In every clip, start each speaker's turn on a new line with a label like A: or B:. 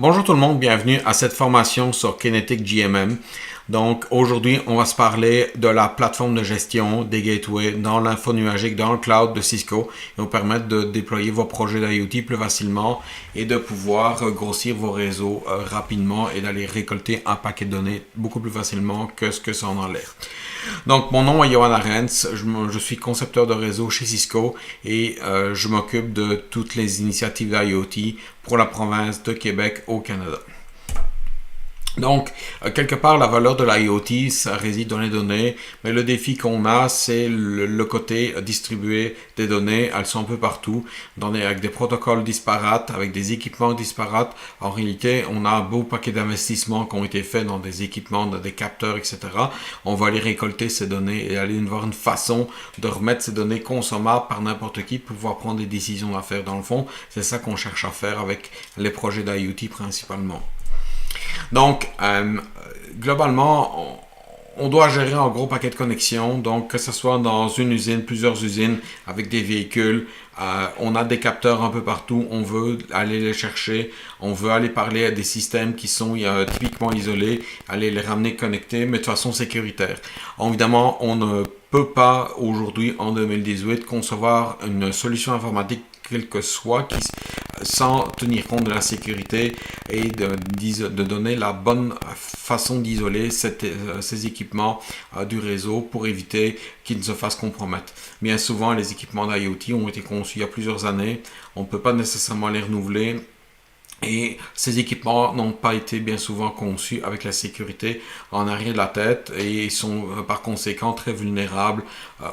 A: Bonjour tout le monde, bienvenue à cette formation sur Kinetic GMM. Donc aujourd'hui, on va se parler de la plateforme de gestion des gateways dans l'info nuagique, dans le cloud de Cisco et vous permettre de déployer vos projets d'IoT plus facilement et de pouvoir grossir vos réseaux rapidement et d'aller récolter un paquet de données beaucoup plus facilement que ce que ça en a l'air. Donc, mon nom est Johan Arens, je suis concepteur de réseau chez Cisco et je m'occupe de toutes les initiatives d'IoT pour la province de Québec au Canada. Donc, quelque part, la valeur de l'IoT, ça réside dans les données, mais le défi qu'on a, c'est le côté distribué des données. Elles sont un peu partout, avec des protocoles disparates, avec des équipements disparates. En réalité, on a un beau paquet d'investissements qui ont été faits dans des équipements, dans des capteurs, etc. On va aller récolter ces données et aller voir une façon de remettre ces données consommables par n'importe qui pour pouvoir prendre des décisions à faire. Dans le fond, c'est ça qu'on cherche à faire avec les projets d'IoT principalement. Donc, globalement, on doit gérer un gros paquet de connexions. Donc, que ce soit dans une usine, plusieurs usines, avec des véhicules, on a des capteurs un peu partout. On veut aller les chercher. On veut aller parler à des systèmes qui sont typiquement isolés, aller les ramener connectés, mais de façon sécuritaire. Évidemment, on ne peut pas aujourd'hui, en 2018, concevoir une solution informatique quelle que soit, sans tenir compte de la sécurité et de donner la bonne façon d'isoler ces équipements du réseau pour éviter qu'ils ne se fassent compromettre. Bien souvent, les équipements d'IoT ont été conçus il y a plusieurs années. On ne peut pas nécessairement les renouveler. Et ces équipements n'ont pas été bien souvent conçus avec la sécurité en arrière de la tête et ils sont par conséquent très vulnérables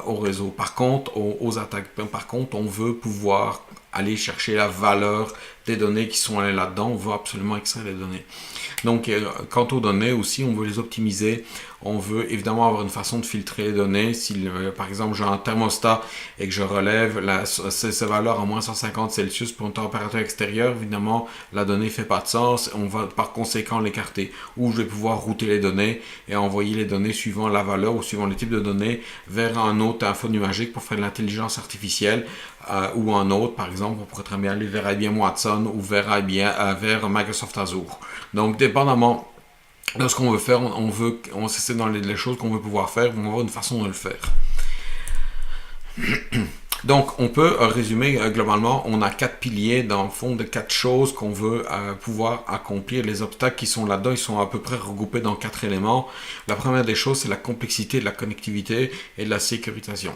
A: au réseau. Par contre, aux attaques. Par contre, on veut pouvoir aller chercher la valeur des données qui sont là-dedans. On veut absolument extraire les données. Donc, quant aux données aussi, on veut les optimiser. On veut évidemment avoir une façon de filtrer les données. Si, par exemple, j'ai un thermostat et que je relève ces valeurs à moins 150 Celsius pour une température extérieure, évidemment, la donnée ne fait pas de sens. On va par conséquent l'écarter. Ou je vais pouvoir router les données et envoyer les données suivant la valeur ou suivant le type de données vers un autre info nuagique pour faire de l'intelligence artificielle ou un autre. Par exemple, on pourrait très bien aller vers IBM Watson ou vers Microsoft Azure. Donc, dépendamment de ce qu'on veut faire, c'est dans les choses qu'on veut pouvoir faire, on va avoir une façon de le faire. Donc, on peut résumer globalement, on a 4 piliers dans le fond de 4 choses qu'on veut pouvoir accomplir. Les obstacles qui sont là-dedans, ils sont à peu près regroupés dans 4 éléments. La première des choses, c'est la complexité de la connectivité et de la sécurisation.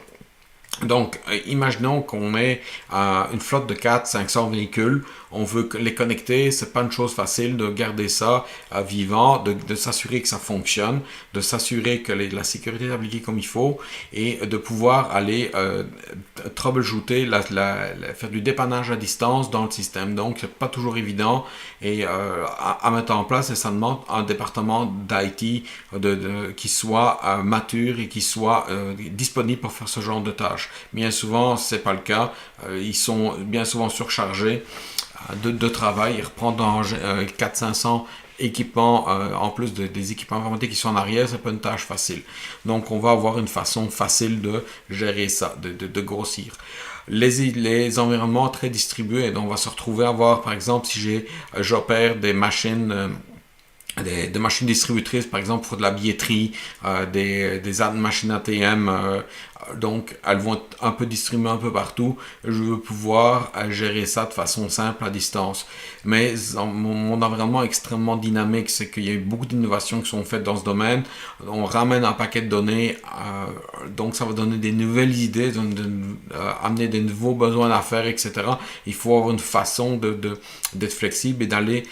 A: Donc, imaginons qu'on ait une flotte de 400-500 véhicules. On veut les connecter. C'est pas une chose facile de garder ça vivant, de s'assurer que ça fonctionne, de s'assurer que la sécurité est appliquée comme il faut et de pouvoir aller troubleshooter, faire du dépannage à distance dans le système. Donc, c'est pas toujours évident et à mettre en place et ça demande un département d'IT qui soit mature et qui soit disponible pour faire ce genre de tâches. Bien souvent, c'est pas le cas. Ils sont bien souvent surchargés de travail. Ils reprennent 400-500 équipements, en plus des équipements informatiques qui sont en arrière, c'est pas une tâche facile. Donc, on va avoir une façon facile de gérer ça, de grossir. Les environnements très distribués, donc on va se retrouver à avoir, par exemple, si j'opère des machines des machines distributrices, par exemple pour de la billetterie, des machines ATM, donc elles vont être un peu distribuées un peu partout. Je veux pouvoir gérer ça de façon simple à distance. Mais mon environnement est extrêmement dynamique, c'est qu'il y a eu beaucoup d'innovations qui sont faites dans ce domaine. On ramène un paquet de données, donc ça va donner des nouvelles idées, amener des nouveaux besoins d'affaires, etc. Il faut avoir une façon d'être flexible et d'aller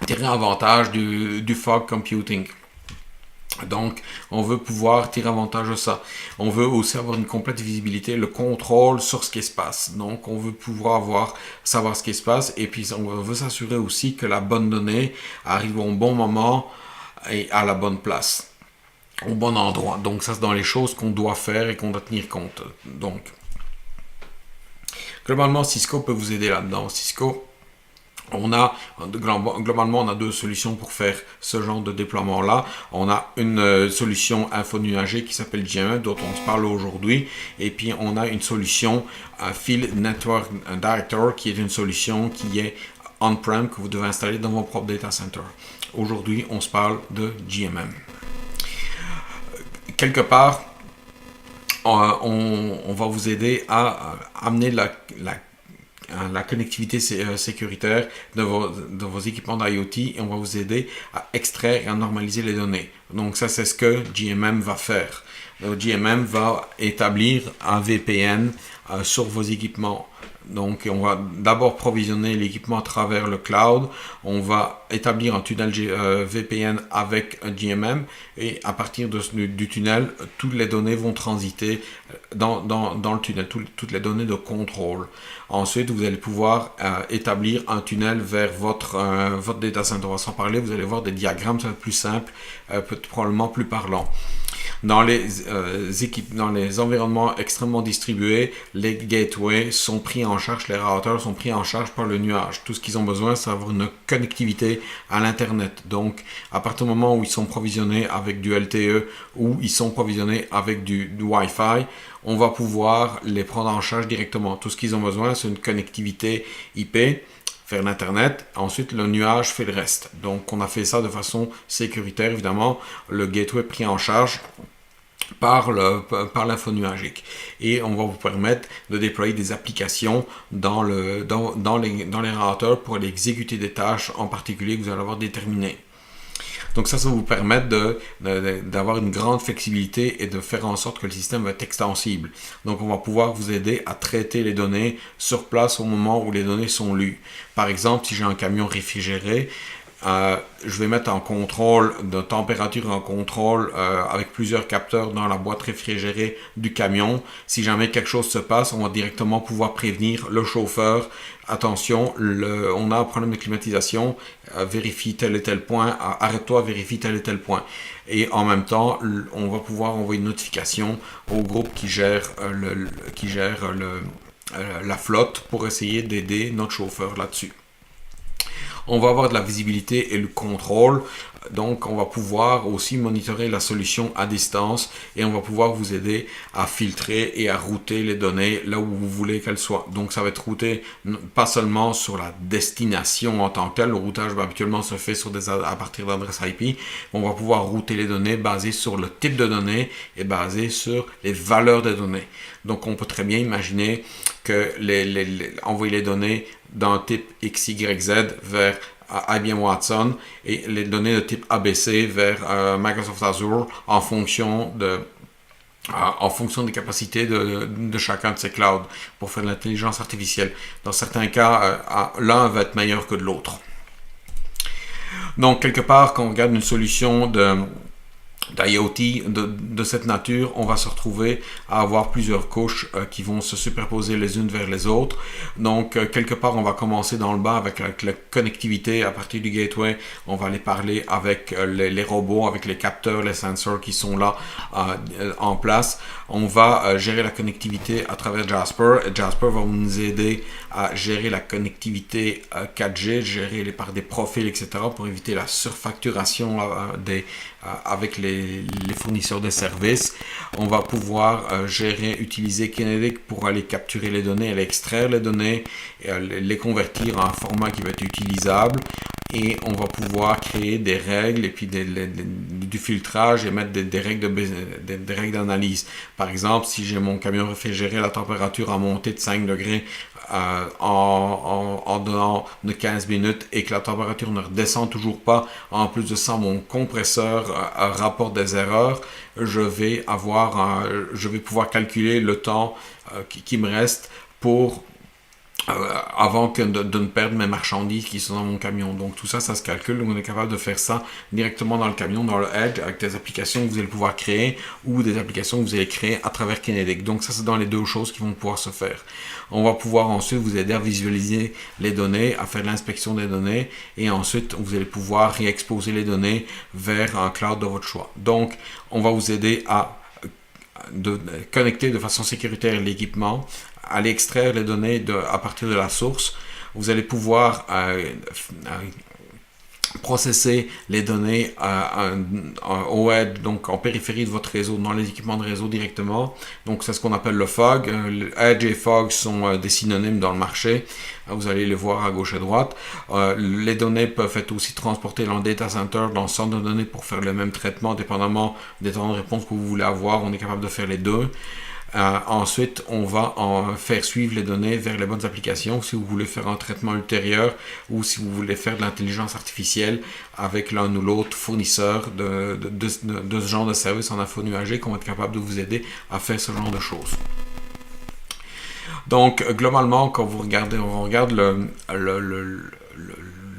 A: tirer avantage du fog computing. Donc, on veut pouvoir tirer avantage de ça. On veut aussi avoir une complète visibilité, le contrôle sur ce qui se passe. Donc, on veut pouvoir savoir ce qui se passe et puis on veut s'assurer aussi que la bonne donnée arrive au bon moment et à la bonne place, au bon endroit. Donc, ça, c'est dans les choses qu'on doit faire et qu'on doit tenir compte. Donc, globalement, Cisco peut vous aider là-dedans. Cisco, globalement, on a 2 solutions pour faire ce genre de déploiement-là. On a une solution info nuagique qui s'appelle GMM, dont on se parle aujourd'hui. Et puis, on a une solution Field Network Director, qui est une solution qui est on-prem que vous devez installer dans vos propres data centers. Aujourd'hui, on se parle de GMM. Quelque part, on va vous aider à amener la connectivité sécuritaire de vos équipements d'IoT et on va vous aider à extraire et à normaliser les données. Donc ça, c'est ce que GMM va faire. GMM va établir un VPN sur vos équipements. Donc on va d'abord provisionner l'équipement à travers le cloud, on va établir un tunnel VPN avec un GMM et à partir du tunnel, toutes les données vont transiter dans le tunnel, toutes les données de contrôle. Ensuite, vous allez pouvoir établir un tunnel vers votre data center. On va s'en parler, vous allez voir des diagrammes, ça va être plus simple, probablement plus parlant. Dans les environnements extrêmement distribués, les gateways sont pris en charge, les routeurs sont pris en charge par le nuage. Tout ce qu'ils ont besoin, c'est d'avoir une connectivité à l'Internet. Donc, à partir du moment où ils sont provisionnés avec du LTE ou ils sont provisionnés avec du Wi-Fi, on va pouvoir les prendre en charge directement. Tout ce qu'ils ont besoin, c'est une connectivité IP vers l'Internet. Ensuite, le nuage fait le reste. Donc, on a fait ça de façon sécuritaire, évidemment. Le gateway pris en charge par l'info nuagique. Et on va vous permettre de déployer des applications dans les routeurs pour aller exécuter des tâches en particulier que vous allez avoir déterminées. Donc ça va vous permettre d'avoir une grande flexibilité et de faire en sorte que le système va être extensible. Donc on va pouvoir vous aider à traiter les données sur place au moment où les données sont lues. Par exemple, si j'ai un camion réfrigéré, je vais mettre en contrôle de température, en contrôle avec plusieurs capteurs dans la boîte réfrigérée du camion. Si jamais quelque chose se passe, on va directement pouvoir prévenir le chauffeur. Attention, on a un problème de climatisation, vérifie tel et tel point, arrête-toi, vérifie tel et tel point. Et en même temps, on va pouvoir envoyer une notification au groupe qui gère la flotte pour essayer d'aider notre chauffeur là-dessus. On va avoir de la visibilité et le contrôle, donc on va pouvoir aussi monitorer la solution à distance et on va pouvoir vous aider à filtrer et à router les données là où vous voulez qu'elles soient. Donc ça va être routé pas seulement sur la destination en tant que tel, le routage habituellement se fait à partir d'adresses IP, on va pouvoir router les données basées sur le type de données et basées sur les valeurs des données. Donc on peut très bien imaginer que envoyer les données d'un type XYZ vers IBM Watson et les données de type ABC vers Microsoft Azure en fonction des capacités de chacun de ces clouds pour faire de l'intelligence artificielle. Dans certains cas, l'un va être meilleur que de l'autre. Donc, quelque part, quand on regarde une solution d'IoT de cette nature, on va se retrouver à avoir plusieurs couches qui vont se superposer les unes vers les autres. Donc, quelque part, on va commencer dans le bas avec la connectivité à partir du gateway. On va aller parler avec les robots, avec les capteurs, les sensors qui sont là en place. On va gérer la connectivité à travers Jasper. Jasper va nous aider à gérer la connectivité 4G, gérer par des profils, etc. pour éviter la surfacturation avec les fournisseurs de services. On va pouvoir utiliser Kinetic pour aller capturer les données, aller extraire les données, les convertir en un format qui va être utilisable. Et on va pouvoir créer des règles et puis du filtrage et mettre des règles d'analyse. Par exemple, si j'ai mon camion réfrigéré, la température a monté de 5 degrés en donnant de 15 minutes et que la température ne redescend toujours pas, en plus de ça, mon compresseur rapporte des erreurs, je vais pouvoir calculer le temps qui me reste pour avant de ne perdre mes marchandises qui sont dans mon camion. Donc tout ça, ça se calcule. Donc on est capable de faire ça directement dans le camion, dans le Edge, avec des applications que vous allez pouvoir créer ou des applications que vous allez créer à travers Kinetic. Donc ça, c'est dans les deux choses qui vont pouvoir se faire. On va pouvoir ensuite vous aider à visualiser les données, à faire l'inspection des données et ensuite vous allez pouvoir réexposer les données vers un cloud de votre choix. Donc on va vous aider à connecter de façon sécuritaire l'équipement, aller extraire les données à partir de la source. Vous allez pouvoir processer les données au edge, donc en périphérie de votre réseau, dans les équipements de réseau directement. Donc c'est ce qu'on appelle le fog. Le edge et fog sont des synonymes dans le marché. Vous allez les voir à gauche et à droite. Les données peuvent être aussi transportées dans le data center, dans le centre de données pour faire le même traitement, dépendamment des temps de réponse que vous voulez avoir. On est capable de faire les deux. Ensuite, on va en faire suivre les données vers les bonnes applications si vous voulez faire un traitement ultérieur ou si vous voulez faire de l'intelligence artificielle avec l'un ou l'autre fournisseur de ce genre de service en info nuagique. On va être capable de vous aider à faire ce genre de choses. Donc, globalement, quand vous regardez, on regarde le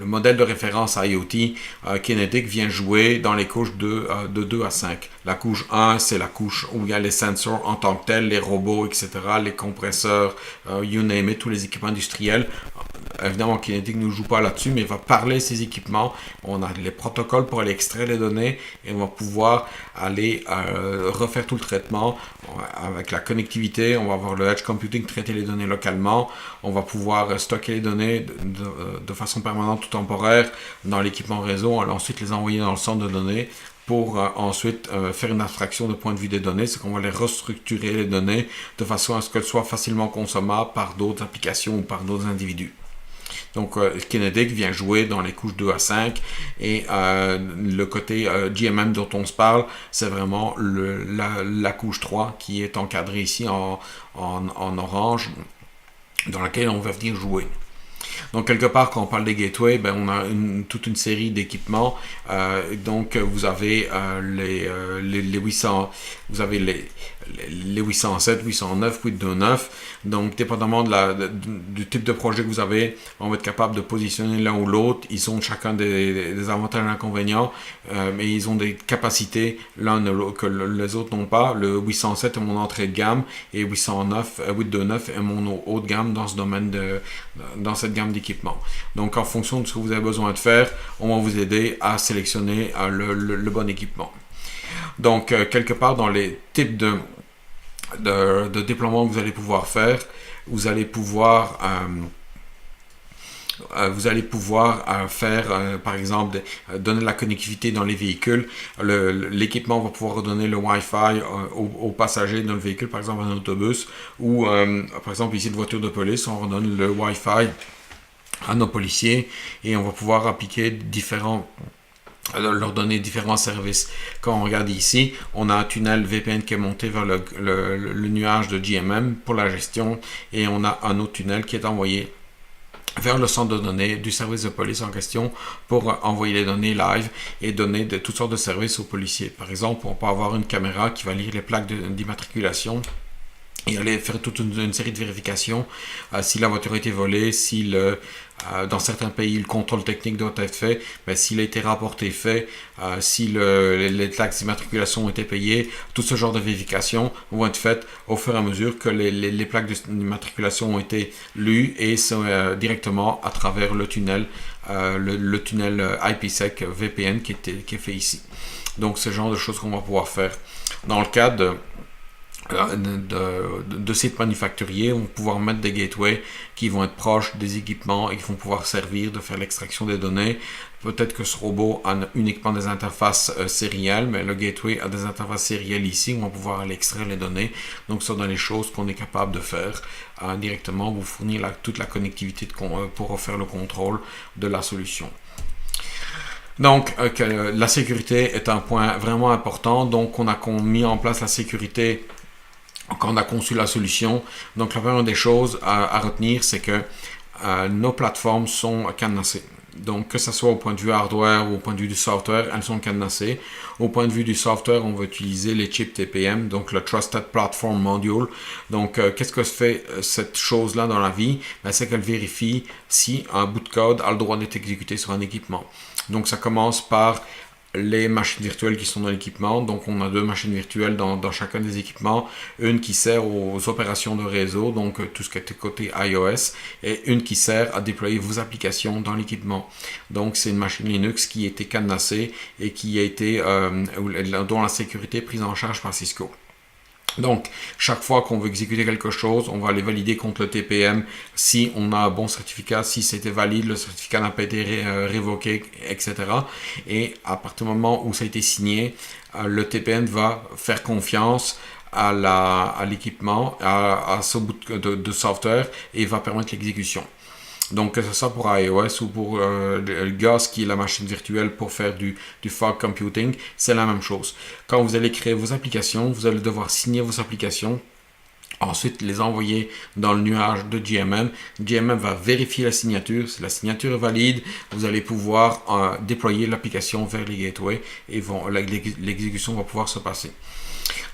A: modèle de référence IoT, Kinetic vient jouer dans les couches de 2 à 5. La couche 1, c'est la couche où il y a les sensors en tant que tels, les robots, etc., les compresseurs, you name it, tous les équipements industriels. Évidemment, Kinetic ne joue pas là-dessus, mais il va parler de ces équipements. On a les protocoles pour aller extraire les données et on va pouvoir aller refaire tout le traitement avec la connectivité. On va avoir le edge computing, traiter les données localement. On va pouvoir stocker les données de façon permanente ou temporaire dans l'équipement réseau. On va ensuite les envoyer dans le centre de données pour ensuite faire une abstraction de point de vue des données. C'est qu'on va les restructurer les données de façon à ce qu'elles soient facilement consommables par d'autres applications ou par d'autres individus. Donc, Kinetic vient jouer dans les couches 2 à 5 et le côté GMM dont on se parle, c'est vraiment la couche 3 qui est encadrée ici en orange, dans laquelle on va venir jouer. Donc, quelque part, quand on parle des gateways, ben, on a toute une série d'équipements. Donc, vous avez les 800, vous avez les 807, 809, 829. Donc, dépendamment du type de projet que vous avez, on va être capable de positionner l'un ou l'autre. Ils ont chacun des avantages et des inconvénients, mais ils ont des capacités l'un que les autres n'ont pas. Le 807 est mon entrée de gamme et 829 est mon haut de gamme dans ce domaine dans cette gamme d'équipements. Donc, en fonction de ce que vous avez besoin de faire, on va vous aider à sélectionner le bon équipement. Donc, quelque part dans les types de déploiement que vous allez pouvoir faire, vous allez pouvoir faire, par exemple, donner de la connectivité dans les véhicules. L'équipement va pouvoir redonner le Wi-Fi aux passagers dans le véhicule, par exemple un autobus, ou par exemple ici une voiture de police, on redonne le Wi-Fi à nos policiers et on va pouvoir appliquer leur donner différents services. Quand on regarde ici, on a un tunnel VPN qui est monté vers le nuage de GMM pour la gestion et on a un autre tunnel qui est envoyé vers le centre de données du service de police en question pour envoyer les données live et donner toutes sortes de services aux policiers. Par exemple, on peut avoir une caméra qui va lire les plaques d'immatriculation et aller faire toute une série de vérifications si la voiture a été volée, si dans certains pays le contrôle technique doit être fait, mais s'il a été rapporté fait, si les taxes d'immatriculation ont été payées, tout ce genre de vérifications vont être faites au fur et à mesure que les plaques d'immatriculation ont été lues et directement à travers le tunnel, le tunnel IPsec VPN qui est fait ici. Donc ce genre de choses qu'on va pouvoir faire. Dans le cadre de sites manufacturiers, on va pouvoir mettre des gateways qui vont être proches des équipements et qui vont pouvoir servir de faire l'extraction des données. Peut-être que ce robot a uniquement des interfaces sérielles, mais le gateway a des interfaces sérielles ici, on va pouvoir aller extraire les données. Donc, ce sont dans les choses qu'on est capable de faire directement, vous fournir toute la connectivité pour faire le contrôle de la solution. Donc, la sécurité est un point vraiment important. Donc, on a mis en place la sécurité quand on a conçu la solution. Donc, la première des choses à retenir, c'est que nos plateformes sont cadenassées. Donc, que ce soit au point de vue hardware ou au point de vue du software, elles sont cadenassées. Au point de vue du software, on va utiliser les chips TPM, donc le Trusted Platform Module. Donc, qu'est-ce que fait cette chose-là dans la vie? C'est qu'elle vérifie si un bout de code a le droit d'être exécuté sur un équipement. Donc, ça commence par les machines virtuelles qui sont dans l'équipement. Donc, on a deux machines virtuelles dans chacun des équipements. Une qui sert aux opérations de réseau, donc tout ce qui est côté iOS, et une qui sert à déployer vos applications dans l'équipement. Donc, c'est une machine Linux qui a été cadenassée et qui a été, dont la sécurité est prise en charge par Cisco. Donc, chaque fois qu'on veut exécuter quelque chose, on va aller valider contre le TPM si on a un bon certificat, si c'était valide, le certificat n'a pas été révoqué, etc. Et à partir du moment où ça a été signé, le TPM va faire confiance à l'équipement, à ce bout de software et va permettre l'exécution. Donc, que ce soit pour iOS ou pour GAS, qui est la machine virtuelle pour faire du fog computing, c'est la même chose. Quand vous allez créer vos applications, vous allez devoir signer vos applications, ensuite les envoyer dans le nuage de GMM. GMM va vérifier la signature. Si la signature est valide, vous allez pouvoir déployer l'application vers les gateways et l'exécution va pouvoir se passer.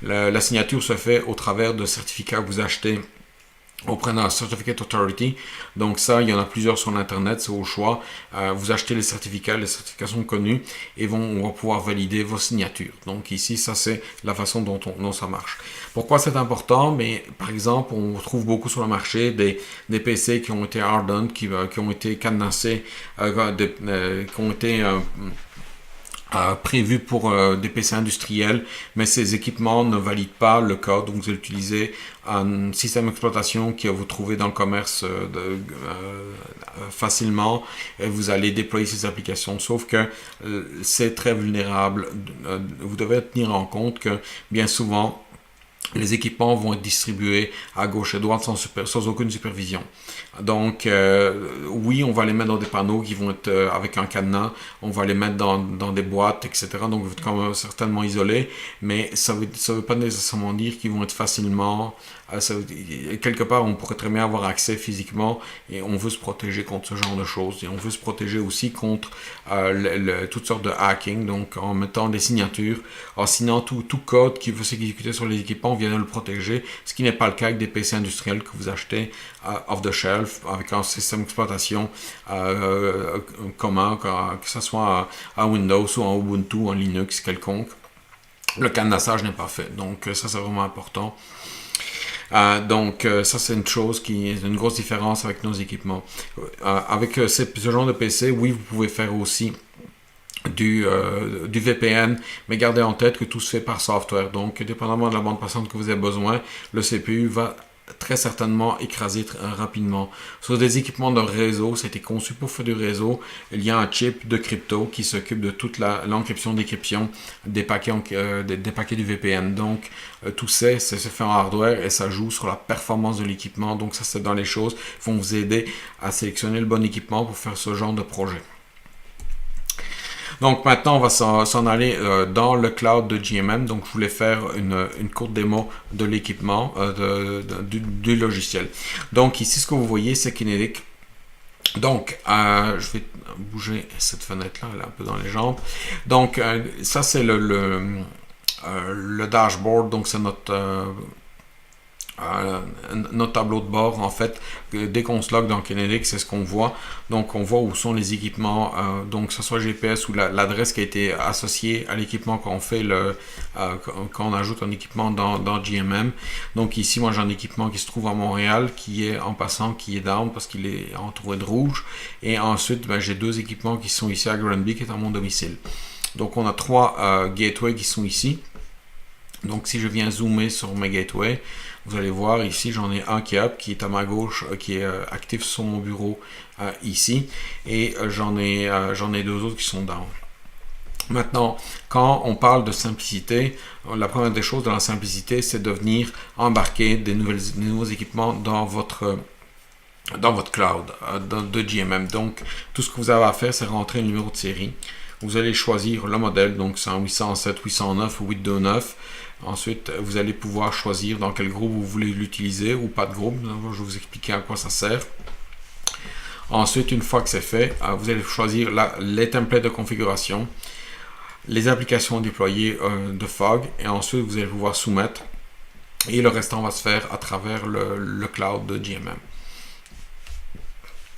A: La signature se fait au travers de certificats que vous achetez auprès d'un Certificate Authority. Donc ça, il y en a plusieurs sur l'internet, c'est au choix. Vous achetez les certificats sont connus et on va pouvoir valider vos signatures. Donc ici, ça c'est la façon dont ça marche. Pourquoi c'est important? Mais par exemple, on trouve beaucoup sur le marché des PC qui ont été hardened, qui ont été cadenassés, qui ont été prévu pour des PC industriels, mais ces équipements ne valident pas le code. Donc vous allez utiliser un système d'exploitation que vous trouvez dans le commerce facilement et vous allez déployer ces applications, sauf que c'est très vulnérable. Vous devez tenir en compte que bien souvent les équipements vont être distribués à gauche et à droite sans aucune supervision. Donc, oui, on va les mettre dans des panneaux qui vont être avec un cadenas, on va les mettre dans des boîtes, etc. Donc, vous êtes quand même certainement isolé, mais ça veut pas nécessairement dire qu'ils vont être facilement... quelque part, on pourrait très bien avoir accès physiquement et on veut se protéger contre ce genre de choses. Et on veut se protéger aussi contre toutes sortes de hacking, donc en mettant des signatures, en signant tout code qui veut s'exécuter sur les équipements, on vient de le protéger, ce qui n'est pas le cas avec des PC industriels que vous achetez off the shelf avec un système d'exploitation commun, que ce soit à Windows ou en Ubuntu ou en Linux quelconque. Le cadenassage n'est pas fait, donc ça c'est vraiment important. Donc ça c'est une chose qui est une grosse différence avec nos équipements. Avec ce genre de PC, oui, vous pouvez faire aussi du VPN, mais gardez en tête que tout se fait par software. Donc, dépendamment de la bande passante que vous avez besoin, le CPU va très certainement écraser rapidement. Sur des équipements de réseau, c'était conçu pour faire du réseau. Il y a un chip de crypto qui s'occupe de toute l'encryption, décryption des paquets du VPN. Donc, tout ça, c'est fait en hardware et ça joue sur la performance de l'équipement. Donc, ça, c'est dans les choses qui vont vous aider à sélectionner le bon équipement pour faire ce genre de projet. Donc maintenant, on va s'en aller dans le cloud de GMM. Donc je voulais faire une courte démo de l'équipement, du logiciel. Donc ici, ce que vous voyez, c'est Kinetic. Donc, je vais bouger cette fenêtre-là, elle est un peu dans les jambes. Donc, ça, c'est le dashboard. Donc, c'est notre tableau de bord. En fait, dès qu'on se log dans Kinetic, c'est ce qu'on voit. Donc on voit où sont les équipements, donc que ce soit GPS ou l'adresse qui a été associée à l'équipement quand on fait quand on ajoute un équipement dans GMM. Donc ici, moi j'ai un équipement qui se trouve à Montréal, qui est en passant, qui est down parce qu'il est entouré de rouge. Et ensuite, j'ai deux équipements qui sont ici à Granby, qui est à mon domicile. Donc on a trois gateways qui sont ici. Donc si je viens zoomer sur mes gateways, vous allez voir ici, j'en ai un qui est à ma gauche, qui est actif sur mon bureau ici, et j'en ai deux autres qui sont down. Maintenant, quand on parle de simplicité, la première des choses de la simplicité, c'est de venir embarquer des nouveaux équipements dans votre cloud de GMM. Donc, tout ce que vous avez à faire, c'est rentrer le numéro de série. Vous allez choisir le modèle, donc c'est un 807, 809 ou 829. Ensuite, vous allez pouvoir choisir dans quel groupe vous voulez l'utiliser ou pas de groupe. Je vais vous expliquer à quoi ça sert. Ensuite, une fois que c'est fait, vous allez choisir les templates de configuration, les applications déployées de Fog, et ensuite vous allez pouvoir soumettre. Et le restant va se faire à travers le cloud de GMM.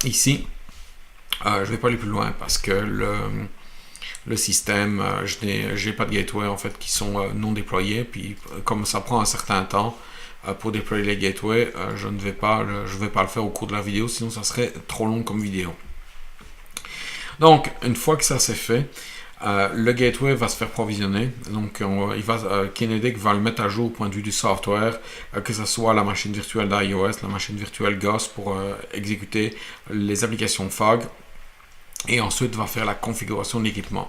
A: Ici, je ne vais pas aller plus loin parce que le système, je n'ai pas de gateway en fait qui sont non déployés, puis comme ça prend un certain temps pour déployer les gateways, je ne vais pas le faire au cours de la vidéo, sinon ça serait trop long comme vidéo. Donc une fois que ça c'est fait, Le gateway va se faire provisionner, donc Kinetic va le mettre à jour au point de vue du software, que ce soit la machine virtuelle d'iOS, la machine virtuelle GOS pour exécuter les applications FOG, et ensuite va faire la configuration de l'équipement.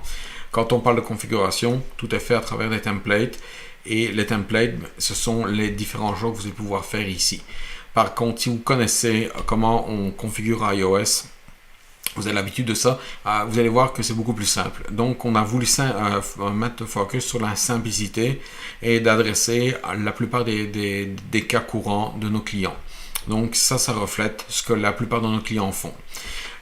A: Quand on parle de configuration, tout est fait à travers des templates, et les templates, ce sont les différents choses que vous allez pouvoir faire ici. Par contre, si vous connaissez comment on configure iOS, vous avez l'habitude de ça, vous allez voir que c'est beaucoup plus simple. Donc, on a voulu mettre le focus sur la simplicité et d'adresser la plupart des cas courants de nos clients. Donc, ça reflète ce que la plupart de nos clients font.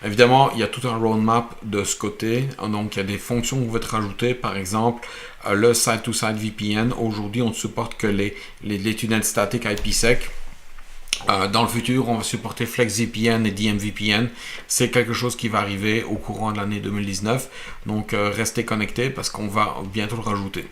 A: Évidemment, il y a tout un roadmap de ce côté. Donc, il y a des fonctions que vous pouvez rajouter. Par exemple, le side-to-side VPN. Aujourd'hui, on ne supporte que les tunnels statiques IPsec. Dans le futur, on va supporter FlexVPN et DMVPN. C'est quelque chose qui va arriver au courant de l'année 2019. Donc, restez connectés parce qu'on va bientôt le rajouter.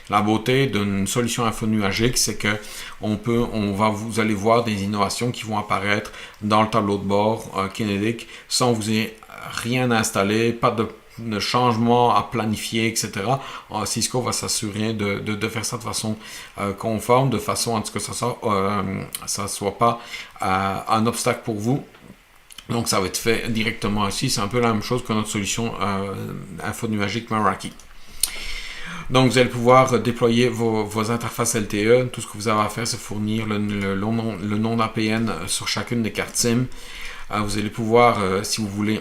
A: La beauté d'une solution infonuagique, c'est que vous allez voir des innovations qui vont apparaître dans le tableau de bord Kinetic sans vous ayez rien installé, pas de changement à planifier, etc. Cisco va s'assurer de faire ça de façon conforme, de façon à ce que ça soit pas un obstacle pour vous. Donc ça va être fait directement ici. C'est un peu la même chose que notre solution infonuagique Meraki. Donc, vous allez pouvoir déployer vos interfaces LTE. Tout ce que vous avez à faire, c'est fournir le nom d'APN sur chacune des cartes SIM. Vous allez pouvoir, si vous voulez,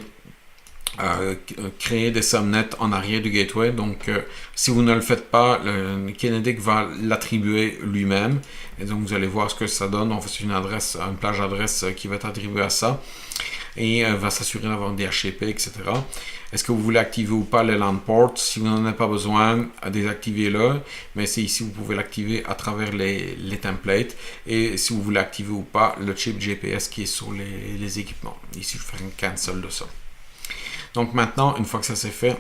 A: créer des subnets en arrière du gateway. Donc, si vous ne le faites pas, Kinetic va l'attribuer lui-même. Et donc, vous allez voir ce que ça donne. On fait une plage d'adresse qui va être attribuée à ça. Et va s'assurer d'avoir des HTTP, etc. Est-ce que vous voulez activer ou pas les LAN ports? Si vous n'en avez pas besoin, désactivez-le. Mais c'est ici vous pouvez l'activer à travers les templates. Et si vous voulez activer ou pas le chip GPS qui est sur les équipements. Ici, je vais faire un cancel de ça. Donc maintenant, une fois que ça c'est fait,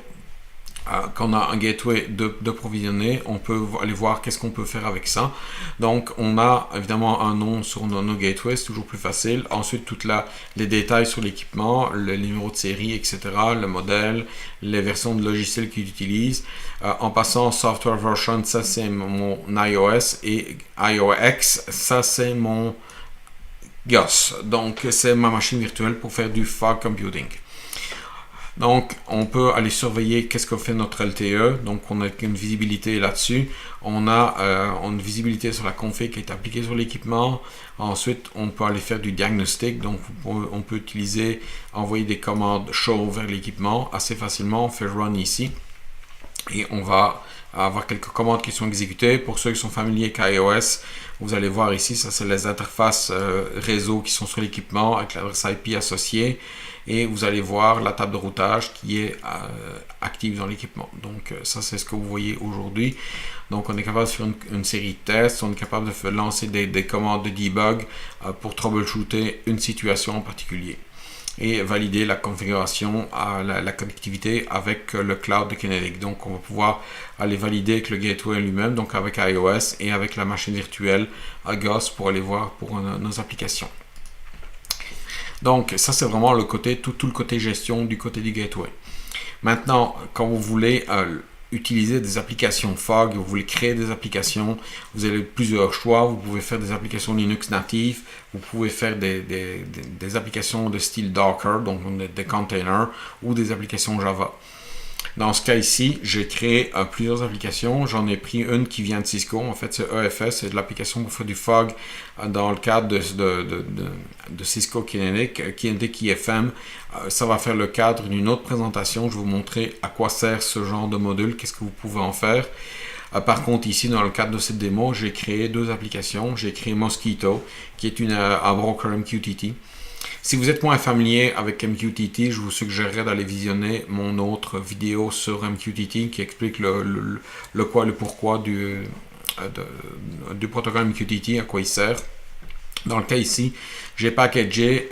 A: qu'on a un gateway de provisionner, on peut aller voir qu'est-ce qu'on peut faire avec ça. Donc on a évidemment un nom sur nos gateways, c'est toujours plus facile. Ensuite, les détails sur l'équipement, le numéro de série, etc., le modèle, les versions de logiciels qu'il utilise. En passant software version, ça c'est mon iOS, et iOX, ça c'est mon GOS. Donc c'est ma machine virtuelle pour faire du fog computing. Donc, on peut aller surveiller qu'est-ce que fait notre LTE. Donc, on a une visibilité là-dessus. On a une visibilité sur la config qui est appliquée sur l'équipement. Ensuite, on peut aller faire du diagnostic. Donc, on peut envoyer des commandes show vers l'équipement assez facilement. On fait run ici. Et on va avoir quelques commandes qui sont exécutées. Pour ceux qui sont familiers avec iOS, vous allez voir ici, ça c'est les interfaces réseau qui sont sur l'équipement avec l'adresse IP associée. Et vous allez voir la table de routage qui est active dans l'équipement. Donc ça c'est ce que vous voyez aujourd'hui. Donc on est capable de faire une série de tests, on est capable de lancer des commandes de debug pour troubleshooter une situation en particulier. Et valider la configuration, la connectivité avec le cloud de Kinetic. Donc on va pouvoir aller valider avec le gateway lui-même, donc avec iOS et avec la machine virtuelle GOS pour aller voir pour nos applications. Donc ça c'est vraiment le côté, tout le côté gestion du côté du gateway. Maintenant, quand vous voulez utiliser des applications FOG, vous voulez créer des applications, vous avez plusieurs choix. Vous pouvez faire des applications Linux natives, vous pouvez faire des applications de style Docker, donc des containers, ou des applications Java. Dans ce cas ici, j'ai créé plusieurs applications. J'en ai pris une qui vient de Cisco. En fait, c'est EFS, c'est de l'application pour faire du FOG dans le cadre de Cisco Kinetic IFM. Ça va faire le cadre d'une autre présentation. Je vais vous montrer à quoi sert ce genre de module, qu'est-ce que vous pouvez en faire. Par contre, ici, dans le cadre de cette démo, j'ai créé deux applications. J'ai créé Mosquito, qui est un broker MQTT. Si vous êtes moins familier avec MQTT, je vous suggérerais d'aller visionner mon autre vidéo sur MQTT qui explique le quoi et le pourquoi du protocole MQTT, à quoi il sert. Dans le cas ici, j'ai packagé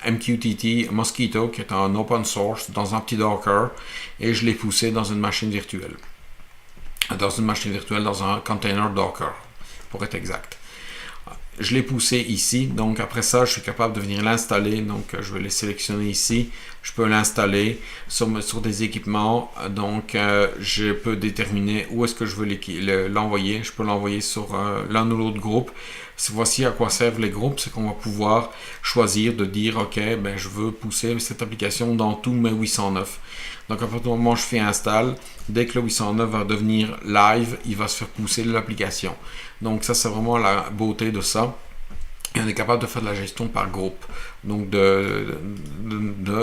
A: MQTT Mosquito qui est en open source dans un petit Docker et je l'ai poussé dans une machine virtuelle. Dans un container Docker, pour être exact. je l'ai poussé ici, donc après ça, je suis capable de venir l'installer. Donc, je vais le sélectionner ici. Je peux l'installer sur des équipements. Donc, je peux déterminer où est-ce que je veux l'envoyer. Je peux l'envoyer sur l'un ou l'autre groupe. Voici à quoi servent les groupes. C'est qu'on va pouvoir choisir de dire, OK, ben, je veux pousser cette application dans tous mes 809. Donc, à partir du moment où je fais install, dès que le 809 va devenir live, il va se faire pousser l'application. Donc, ça, c'est vraiment la beauté de ça. Et on est capable de faire de la gestion par groupe, donc de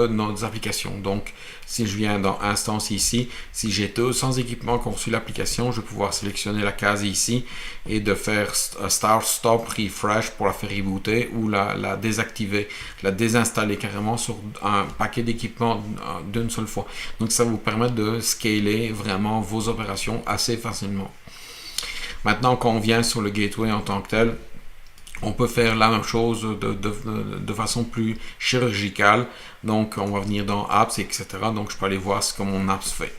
A: nos applications. Donc, si je viens dans Instance ici, si j'ai 200 équipements qui ont reçu l'application, je vais pouvoir sélectionner la case ici et de faire Start, Stop, Refresh pour la faire rebooter ou la désactiver, la désinstaller carrément sur un paquet d'équipements d'une seule fois. Donc, ça vous permet de scaler vraiment vos opérations assez facilement. Maintenant, quand on vient sur le gateway en tant que tel, on peut faire la même chose de façon plus chirurgicale. Donc, on va venir dans Apps, etc. Donc, je peux aller voir ce que mon app fait.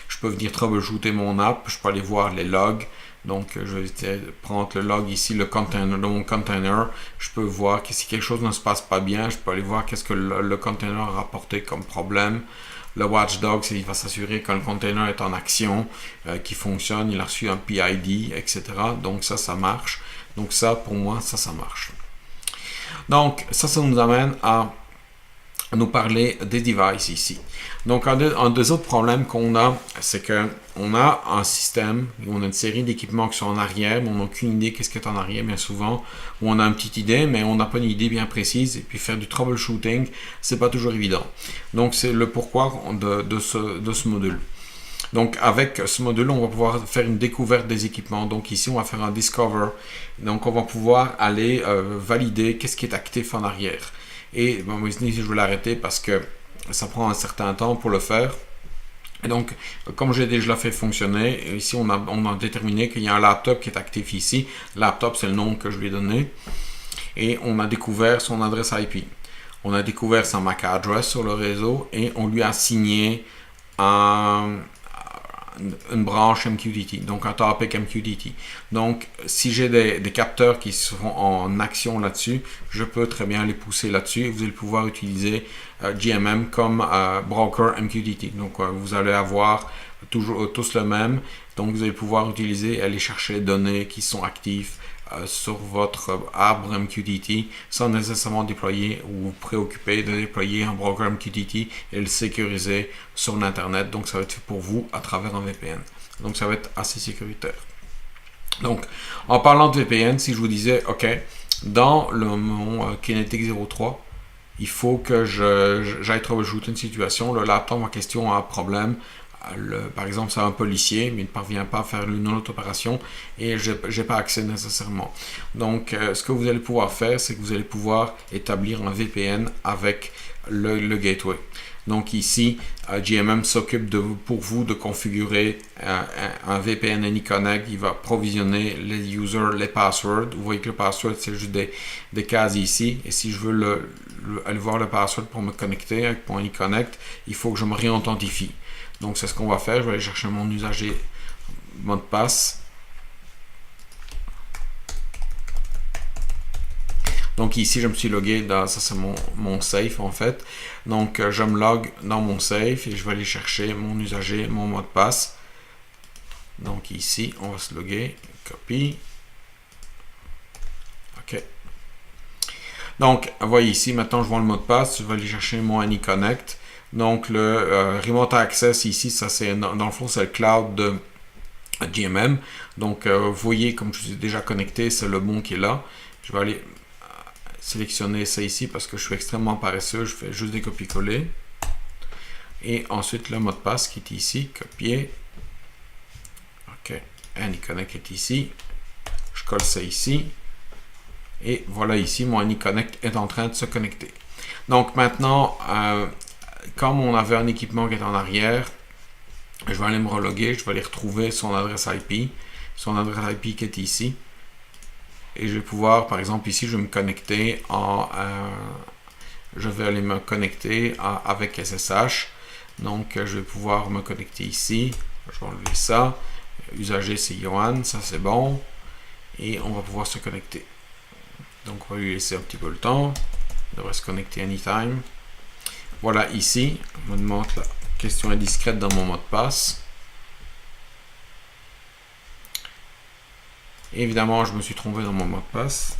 A: Je peux venir troubleshooter mon app. Je peux aller voir les logs. Donc, je vais prendre le log ici, le container, mon container. Je peux voir que si quelque chose ne se passe pas bien, je peux aller voir qu'est-ce que le container a rapporté comme problème. Le watchdog, il va s'assurer que le container est en action, qu'il fonctionne, il a reçu un PID, etc. Donc, ça marche. Donc ça, pour moi, ça marche. Donc ça nous amène à nous parler des devices ici. Donc un des autres problèmes qu'on a, c'est qu'on a un système, on a une série d'équipements qui sont en arrière, mais on n'a aucune idée qu'est-ce qui est en arrière bien souvent, ou on a une petite idée, mais on n'a pas une idée bien précise, et puis faire du troubleshooting, c'est pas toujours évident. Donc c'est le pourquoi de ce module. Donc, avec ce module, on va pouvoir faire une découverte des équipements. Donc, ici, on va faire un Discover. Donc, on va pouvoir aller valider qu'est-ce qui est actif en arrière. Et bon, ici, je vais l'arrêter parce que ça prend un certain temps pour le faire. Et donc, comme j'ai déjà fait fonctionner, ici, on a déterminé qu'il y a un laptop qui est actif ici. Laptop, c'est le nom que je lui ai donné. Et on a découvert son adresse IP. On a découvert sa MAC address sur le réseau et on lui a assigné une branche MQTT, donc un topic MQTT. Donc, si j'ai des capteurs qui seront en action là-dessus, je peux très bien les pousser là-dessus et vous allez pouvoir utiliser GMM comme broker MQTT. Donc, vous allez avoir tous le même. Donc, vous allez pouvoir utiliser et aller chercher les données qui sont actives sur votre arbre MQTT sans nécessairement déployer ou vous préoccuper de déployer un broker MQTT et le sécuriser sur l'internet. Donc ça va être fait pour vous à travers un VPN. Donc ça va être assez sécuritaire. Donc en parlant de VPN, si je vous disais ok, dans mon Kinetic 03, il faut que j'aille troubleshooter une situation, le laptop en question a un problème. Par exemple, c'est un policier, mais il ne parvient pas à faire une autre opération et je n'ai pas accès nécessairement. Donc, ce que vous allez pouvoir faire, c'est que vous allez pouvoir établir un VPN avec le gateway. Donc ici, GMM s'occupe pour vous de configurer un VPN AnyConnect. Il va provisionner les users, les passwords. Vous voyez que le password, c'est juste des cases ici. Et si je veux aller voir le password pour me connecter avec mon AnyConnect, il faut que je me réauthentifie. Donc, c'est ce qu'on va faire. Je vais aller chercher mon usager mot de passe. Donc, ici, je me suis logué dans, ça c'est mon safe en fait. Donc, je me log dans mon safe et je vais aller chercher mon usager, mon mot de passe. Donc, ici, on va se loguer. Copie. OK. Donc, vous voyez ici, maintenant, je vois le mot de passe. Je vais aller chercher mon AnyConnect. Donc, le Remote Access ici, ça c'est dans le fond, c'est le cloud de GMM. Donc, vous voyez, comme je suis déjà connecté, c'est le bon qui est là. Je vais aller sélectionner ça ici parce que je suis extrêmement paresseux. Je fais juste des copier-coller. Et ensuite, le mot de passe qui est ici, copier. OK, AnyConnect est ici. Je colle ça ici. Et voilà ici, mon AnyConnect est en train de se connecter. Donc, maintenant, comme on avait un équipement qui est en arrière, je vais aller me reloguer, je vais aller retrouver son adresse IP qui est ici. Et je vais pouvoir, par exemple ici, je vais me connecter je vais aller me connecter avec SSH. Donc, je vais pouvoir me connecter ici. Je vais enlever ça. Usager, c'est Johan, ça c'est bon. Et on va pouvoir se connecter. Donc on va lui laisser un petit peu le temps. Il devrait se connecter anytime. Voilà, ici, on me demande la question indiscrète dans mon mot de passe. Évidemment, je me suis trompé dans mon mot de passe.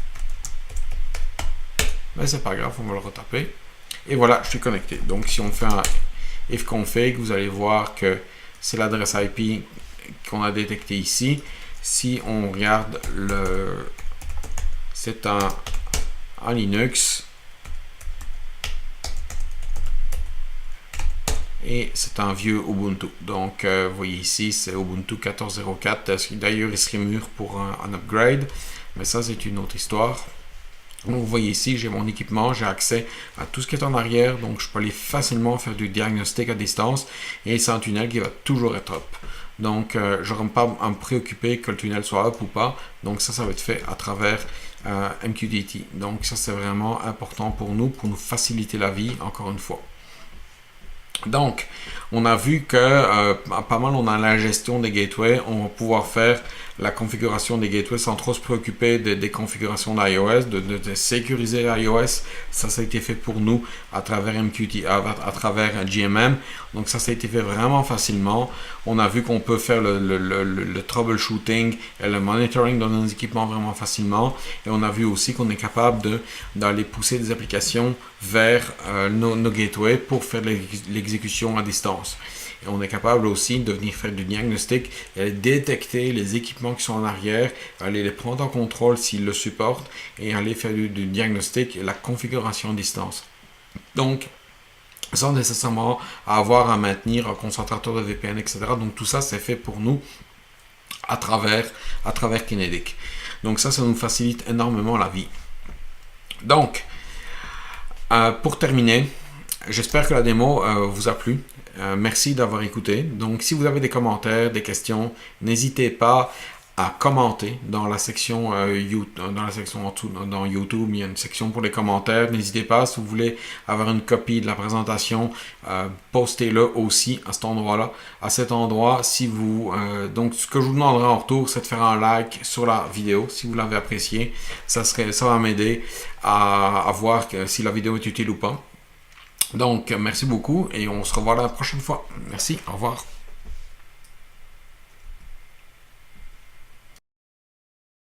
A: Mais c'est pas grave, on va le retaper. Et voilà, je suis connecté. Donc si on fait un ifconfig, vous allez voir que c'est l'adresse IP qu'on a détecté ici. Si on regarde c'est un Linux et c'est un vieux Ubuntu. Donc vous voyez ici, c'est Ubuntu 14.04. D'ailleurs, il serait mûr pour un upgrade, mais ça c'est une autre histoire. Donc vous voyez ici, j'ai mon équipement, j'ai accès à tout ce qui est en arrière, donc je peux aller facilement faire du diagnostic à distance, et c'est un tunnel qui va toujours être up. Donc je n'aurai pas à me préoccuper que le tunnel soit up ou pas, donc ça va être fait à travers MQTT. Donc ça c'est vraiment important pour nous faciliter la vie, encore une fois. Donc, on a vu que pas mal, on a la gestion des gateways. On va pouvoir faire la configuration des gateways sans trop se préoccuper des configurations d'iOS, de sécuriser iOS. Ça a été fait pour nous à travers MQTT, à travers GMM. Donc ça a été fait vraiment facilement. On a vu qu'on peut faire le troubleshooting et le monitoring dans nos équipements vraiment facilement. Et on a vu aussi qu'on est capable d'aller pousser des applications vers nos gateways pour faire l'exécution à distance. Et on est capable aussi de venir faire du diagnostic et détecter les équipements qui sont en arrière, aller les prendre en contrôle s'ils le supportent et aller faire du diagnostic et la configuration à distance. Donc, sans nécessairement avoir à maintenir un concentrateur de VPN, etc. Donc tout ça, c'est fait pour nous à travers Kinetic. Donc ça nous facilite énormément la vie. Donc, pour terminer, j'espère que la démo vous a plu. Merci d'avoir écouté. Donc, si vous avez des commentaires, des questions, n'hésitez pas à commenter dans la section en dessous, dans YouTube. Il y a une section pour les commentaires. N'hésitez pas, si vous voulez avoir une copie de la présentation, postez-le aussi à cet endroit-là. À cet endroit, donc, ce que je vous demanderai en retour, c'est de faire un like sur la vidéo si vous l'avez apprécié. Ça va m'aider à voir si la vidéo est utile ou pas. Donc, merci beaucoup et on se revoit la prochaine fois. Merci, au revoir.